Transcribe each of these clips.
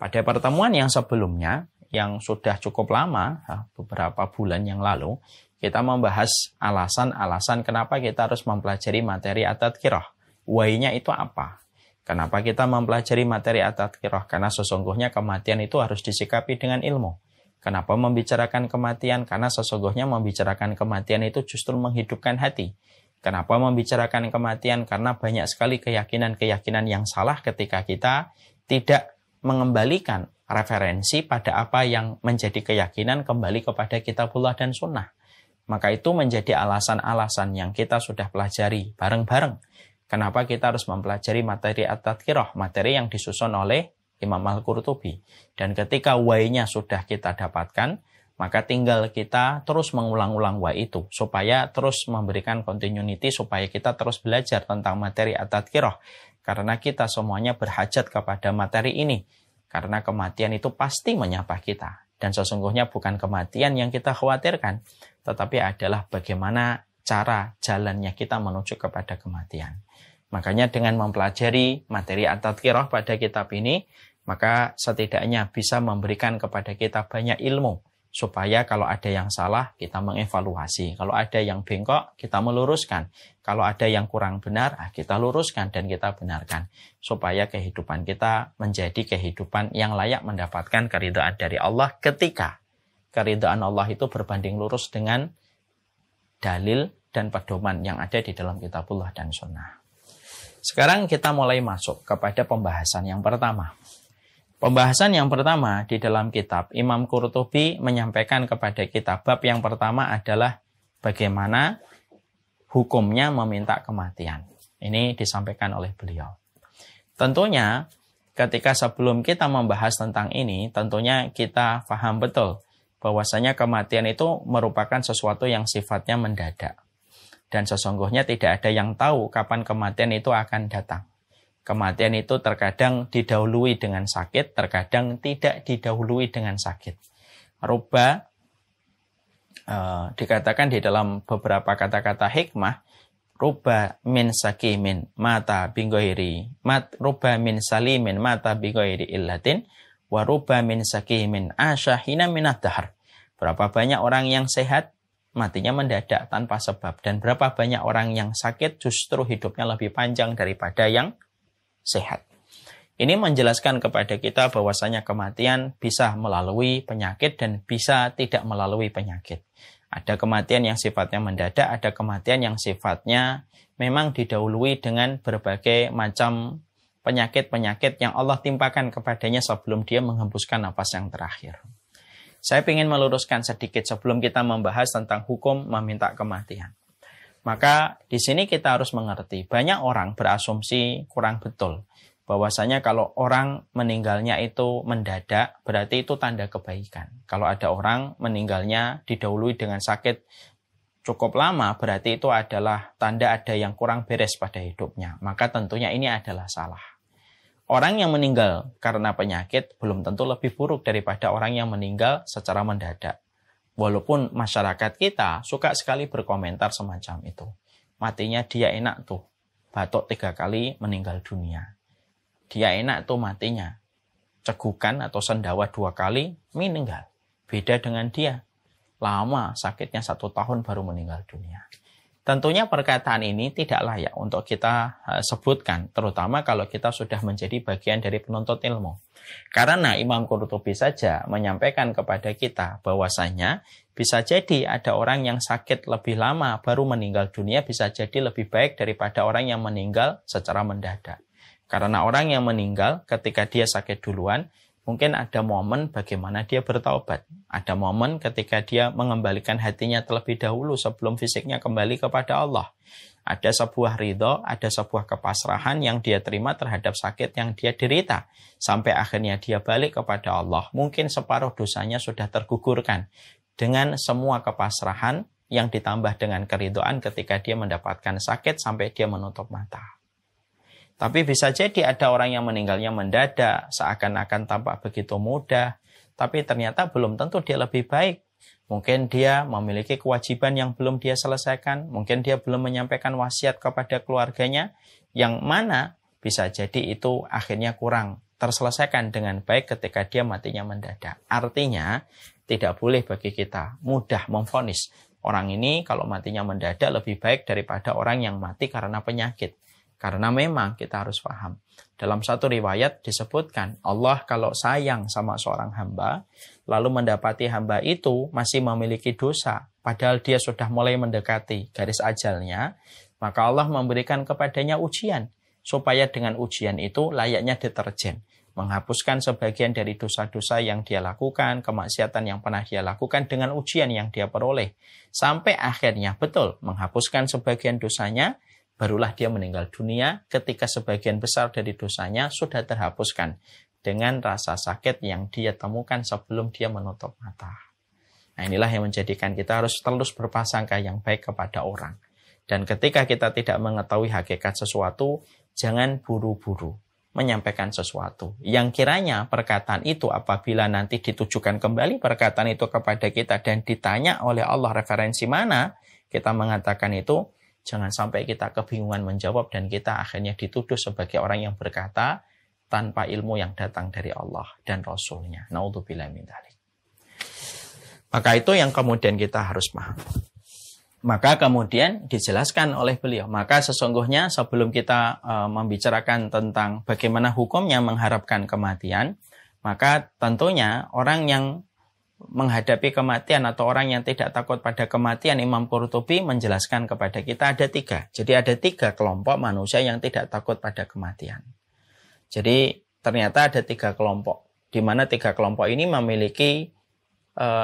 Pada pertemuan yang sebelumnya, yang sudah cukup lama, beberapa bulan yang lalu, kita membahas alasan-alasan kenapa kita harus mempelajari materi at-tadhkirah. Why-nya itu apa? Kenapa kita mempelajari materi at-tadhkirah? Karena sesungguhnya kematian itu harus disikapi dengan ilmu. Kenapa membicarakan kematian? Karena sesungguhnya membicarakan kematian itu justru menghidupkan hati. Kenapa membicarakan kematian? Karena banyak sekali keyakinan-keyakinan yang salah ketika kita tidak mengembalikan referensi pada apa yang menjadi keyakinan kembali kepada kitabullah dan sunnah. Maka itu menjadi alasan-alasan yang kita sudah pelajari bareng-bareng. Kenapa kita harus mempelajari materi at-tadhkirah, materi yang disusun oleh Imam Al-Qurtubi. Dan ketika why-nya sudah kita dapatkan, maka tinggal kita terus mengulang-ulang why itu, supaya terus memberikan continuity, supaya kita terus belajar tentang materi at-tadhkirah. Karena kita semuanya berhajat kepada materi ini. Karena kematian itu pasti menyapa kita. Dan sesungguhnya bukan kematian yang kita khawatirkan, tetapi adalah bagaimana cara jalannya kita menuju kepada kematian. Makanya dengan mempelajari materi at-tadhkirah pada kitab ini, maka setidaknya bisa memberikan kepada kita banyak ilmu, supaya kalau ada yang salah, kita mengevaluasi. Kalau ada yang bengkok, kita meluruskan. Kalau ada yang kurang benar, kita luruskan dan kita benarkan. Supaya kehidupan kita menjadi kehidupan yang layak mendapatkan keridhaan dari Allah ketika keridhaan Allah itu berbanding lurus dengan dalil dan pedoman yang ada di dalam kitabullah dan sunnah. Sekarang kita mulai masuk kepada pembahasan yang pertama. Pembahasan yang pertama di dalam kitab Imam Qurtubi menyampaikan kepada kita bab yang pertama adalah bagaimana hukumnya meminta kematian. Ini disampaikan oleh beliau. Tentunya ketika sebelum kita membahas tentang ini, tentunya kita paham betul bahwasanya kematian itu merupakan sesuatu yang sifatnya mendadak. Dan sesungguhnya tidak ada yang tahu kapan kematian itu akan datang. Kematian itu terkadang didahului dengan sakit, terkadang tidak didahului dengan sakit. Dikatakan di dalam beberapa kata-kata hikmah, ruba min sakimin mata binggoiri, ruba min salimin mata binggoiri illatin, wa ruba min sakimin asyahina minad dahar. Berapa banyak orang yang sehat, matinya mendadak tanpa sebab. Dan berapa banyak orang yang sakit, justru hidupnya lebih panjang daripada yang sehat. Ini menjelaskan kepada kita bahwasanya kematian bisa melalui penyakit dan bisa tidak melalui penyakit. Ada kematian yang sifatnya mendadak, ada kematian yang sifatnya memang didahului dengan berbagai macam penyakit-penyakit yang Allah timpakan kepadanya sebelum dia menghembuskan napas yang terakhir. Saya ingin meluruskan sedikit sebelum kita membahas tentang hukum meminta kematian. Maka di sini kita harus mengerti, banyak orang berasumsi kurang betul bahwasanya kalau orang meninggalnya itu mendadak, berarti itu tanda kebaikan. Kalau ada orang meninggalnya didahului dengan sakit cukup lama, berarti itu adalah tanda ada yang kurang beres pada hidupnya. Maka tentunya ini adalah salah. Orang yang meninggal karena penyakit belum tentu lebih buruk daripada orang yang meninggal secara mendadak. Walaupun masyarakat kita suka sekali berkomentar semacam itu. Matinya dia enak tuh, batuk 3 kali meninggal dunia. Dia enak tuh matinya, cegukan atau sendawa 2 kali meninggal. Beda dengan dia, lama sakitnya 1 tahun baru meninggal dunia. Tentunya perkataan ini tidak layak untuk kita sebutkan, terutama kalau kita sudah menjadi bagian dari penuntut ilmu. Karena Imam Qurtubi saja menyampaikan kepada kita bahwasanya bisa jadi ada orang yang sakit lebih lama baru meninggal dunia, bisa jadi lebih baik daripada orang yang meninggal secara mendadak. Karena orang yang meninggal ketika dia sakit duluan, mungkin ada momen bagaimana dia bertaubat. Ada momen ketika dia mengembalikan hatinya terlebih dahulu sebelum fisiknya kembali kepada Allah. Ada sebuah ridho, ada sebuah kepasrahan yang dia terima terhadap sakit yang dia derita. Sampai akhirnya dia balik kepada Allah. Mungkin separuh dosanya sudah tergugurkan. Dengan semua kepasrahan yang ditambah dengan keridhoan ketika dia mendapatkan sakit sampai dia menutup mata. Tapi bisa jadi ada orang yang meninggalnya mendadak, seakan-akan tampak begitu mudah, tapi ternyata belum tentu dia lebih baik. Mungkin dia memiliki kewajiban yang belum dia selesaikan, mungkin dia belum menyampaikan wasiat kepada keluarganya, yang mana bisa jadi itu akhirnya kurang terselesaikan dengan baik ketika dia matinya mendadak. Artinya, tidak boleh bagi kita mudah memvonis orang ini kalau matinya mendadak lebih baik daripada orang yang mati karena penyakit. Karena memang kita harus paham. Dalam satu riwayat disebutkan, Allah kalau sayang sama seorang hamba, lalu mendapati hamba itu masih memiliki dosa, padahal dia sudah mulai mendekati garis ajalnya, maka Allah memberikan kepadanya ujian, supaya dengan ujian itu layaknya deterjen, menghapuskan sebagian dari dosa-dosa yang dia lakukan, kemaksiatan yang pernah dia lakukan dengan ujian yang dia peroleh. Sampai akhirnya betul menghapuskan sebagian dosanya, barulah dia meninggal dunia ketika sebagian besar dari dosanya sudah terhapuskan dengan rasa sakit yang dia temukan sebelum dia menutup mata. Nah, inilah yang menjadikan kita harus terus berprasangka yang baik kepada orang. Dan ketika kita tidak mengetahui hakikat sesuatu, jangan buru-buru menyampaikan sesuatu. Yang kiranya perkataan itu apabila nanti ditujukan kembali perkataan itu kepada kita dan ditanya oleh Allah referensi mana kita mengatakan itu, jangan sampai kita kebingungan menjawab dan kita akhirnya dituduh sebagai orang yang berkata tanpa ilmu yang datang dari Allah dan Rasul-Nya. Naudzubillah min dzalik. Maka itu yang kemudian kita harus paham. Maka kemudian dijelaskan oleh beliau. Maka sesungguhnya sebelum kita membicarakan tentang bagaimana hukumnya mengharapkan kematian, maka tentunya orang yang menghadapi kematian atau orang yang tidak takut pada kematian, Imam Qurtubi menjelaskan kepada kita ada 3. Jadi ada 3 kelompok manusia yang tidak takut pada kematian. Jadi ternyata ada 3 kelompok, di mana 3 kelompok ini memiliki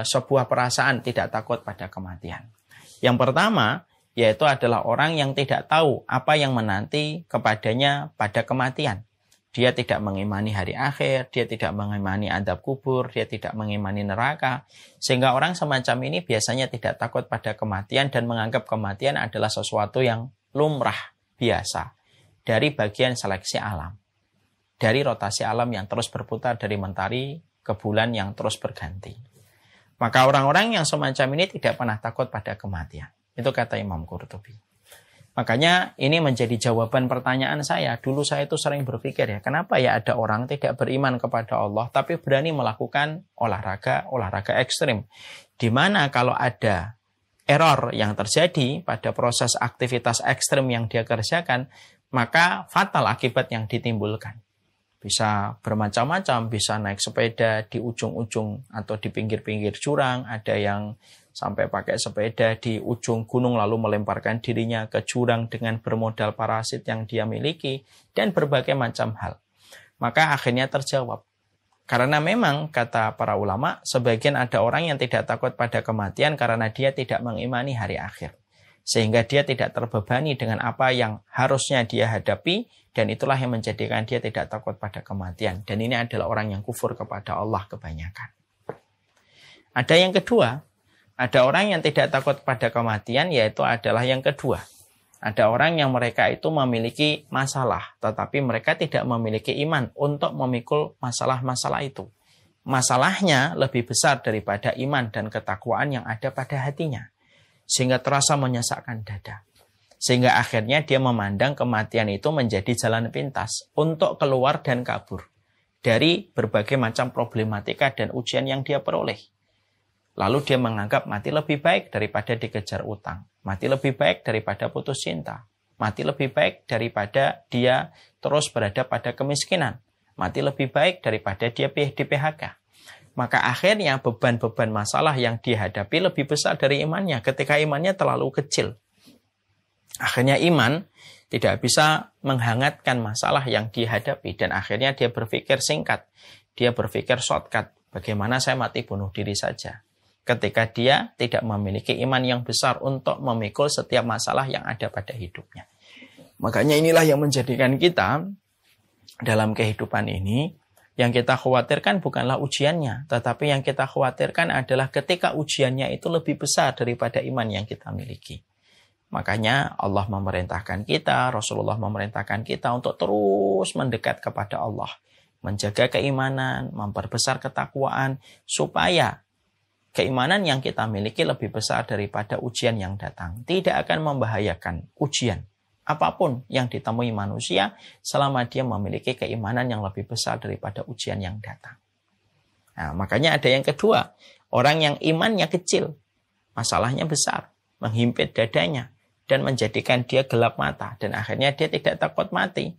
sebuah perasaan tidak takut pada kematian. Yang pertama, yaitu adalah orang yang tidak tahu apa yang menanti kepadanya pada kematian. Dia tidak mengimani hari akhir, dia tidak mengimani adab kubur, dia tidak mengimani neraka. Sehingga orang semacam ini biasanya tidak takut pada kematian dan menganggap kematian adalah sesuatu yang lumrah, biasa. Dari bagian seleksi alam. Dari rotasi alam yang terus berputar dari mentari ke bulan yang terus berganti. Maka orang-orang yang semacam ini tidak pernah takut pada kematian. Itu kata Imam Qurtubi. Makanya ini menjadi jawaban pertanyaan saya. Dulu saya itu sering berpikir ya, kenapa ya ada orang tidak beriman kepada Allah tapi berani melakukan olahraga ekstrim. Di mana kalau ada error yang terjadi pada proses aktivitas ekstrim yang dia kerjakan, maka fatal akibat yang ditimbulkan. Bisa bermacam-macam, bisa naik sepeda di ujung-ujung atau di pinggir-pinggir jurang, ada yang sampai pakai sepeda di ujung gunung lalu melemparkan dirinya ke jurang dengan bermodal parasit yang dia miliki, dan berbagai macam hal. Maka akhirnya terjawab. Karena memang, kata para ulama, sebagian ada orang yang tidak takut pada kematian karena dia tidak mengimani hari akhir. Sehingga dia tidak terbebani dengan apa yang harusnya dia hadapi, dan itulah yang menjadikan dia tidak takut pada kematian. Dan ini adalah orang yang kufur kepada Allah kebanyakan. Ada yang kedua, ada orang yang tidak takut pada kematian, yaitu adalah yang kedua. Ada orang yang mereka itu memiliki masalah, tetapi mereka tidak memiliki iman untuk memikul masalah-masalah itu. Masalahnya lebih besar daripada iman dan ketakwaan yang ada pada hatinya. Sehingga terasa menyesakkan dada. Sehingga akhirnya dia memandang kematian itu menjadi jalan pintas untuk keluar dan kabur dari berbagai macam problematika dan ujian yang dia peroleh. Lalu dia menganggap mati lebih baik daripada dikejar utang, mati lebih baik daripada putus cinta, mati lebih baik daripada dia terus berada pada kemiskinan, mati lebih baik daripada dia di PHK. Maka akhirnya beban-beban masalah yang dihadapi lebih besar dari imannya ketika imannya terlalu kecil. Akhirnya iman tidak bisa menghangatkan masalah yang dihadapi. Dan akhirnya dia berpikir singkat. Dia berpikir shortcut. Bagaimana saya mati bunuh diri saja. Ketika dia tidak memiliki iman yang besar untuk memikul setiap masalah yang ada pada hidupnya. Makanya inilah yang menjadikan kita dalam kehidupan ini, yang kita khawatirkan bukanlah ujiannya, tetapi yang kita khawatirkan adalah ketika ujiannya itu lebih besar daripada iman yang kita miliki. Makanya Allah memerintahkan kita, Rasulullah memerintahkan kita untuk terus mendekat kepada Allah. Menjaga keimanan, memperbesar ketakwaan, supaya keimanan yang kita miliki lebih besar daripada ujian yang datang. Tidak akan membahayakan ujian. apapun yang ditemui manusia selama dia memiliki keimanan yang lebih besar daripada ujian yang datang. Nah, makanya ada yang kedua, orang yang imannya kecil, masalahnya besar, menghimpit dadanya, dan menjadikan dia gelap mata, dan akhirnya dia tidak takut mati.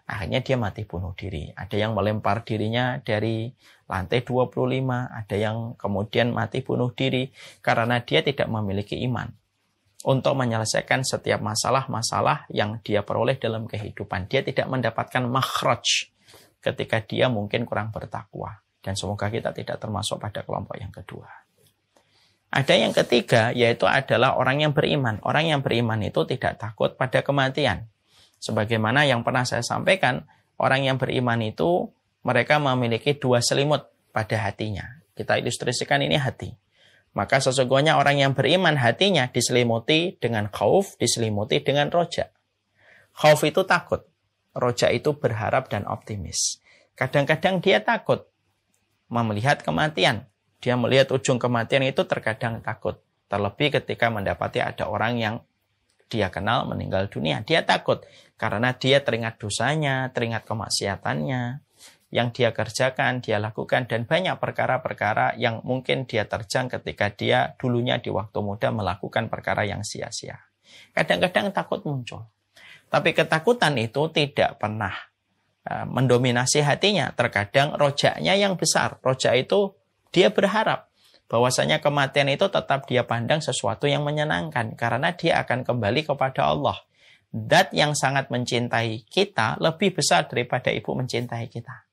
Akhirnya dia mati bunuh diri. Ada yang melempar dirinya dari lantai 25, ada yang kemudian mati bunuh diri karena dia tidak memiliki iman untuk menyelesaikan setiap masalah-masalah yang dia peroleh dalam kehidupan. Dia tidak mendapatkan makhraj ketika dia mungkin kurang bertakwa. Dan semoga kita tidak termasuk pada kelompok yang kedua. Ada yang ketiga, yaitu adalah orang yang beriman. Orang yang beriman itu tidak takut pada kematian. Sebagaimana yang pernah saya sampaikan, orang yang beriman itu mereka memiliki dua selimut pada hatinya. Kita ilustrasikan ini hati. Maka sesungguhnya orang yang beriman hatinya diselimuti dengan khauf, diselimuti dengan roja. Khauf itu takut, roja itu berharap dan optimis. Kadang-kadang dia takut melihat kematian. Dia melihat ujung kematian itu terkadang takut. Terlebih ketika mendapati ada orang yang dia kenal meninggal dunia. Dia takut karena dia teringat dosanya, teringat kemaksiatannya, yang dia kerjakan, dia lakukan, dan banyak perkara-perkara yang mungkin dia terjang ketika dia dulunya di waktu muda melakukan perkara yang sia-sia. Kadang-kadang takut muncul. Tapi ketakutan itu tidak pernah mendominasi hatinya. Terkadang rojanya yang besar. Roja itu dia berharap bahwasanya kematian itu tetap dia pandang sesuatu yang menyenangkan. Karena dia akan kembali kepada Allah. Zat yang sangat mencintai kita lebih besar daripada ibu mencintai kita.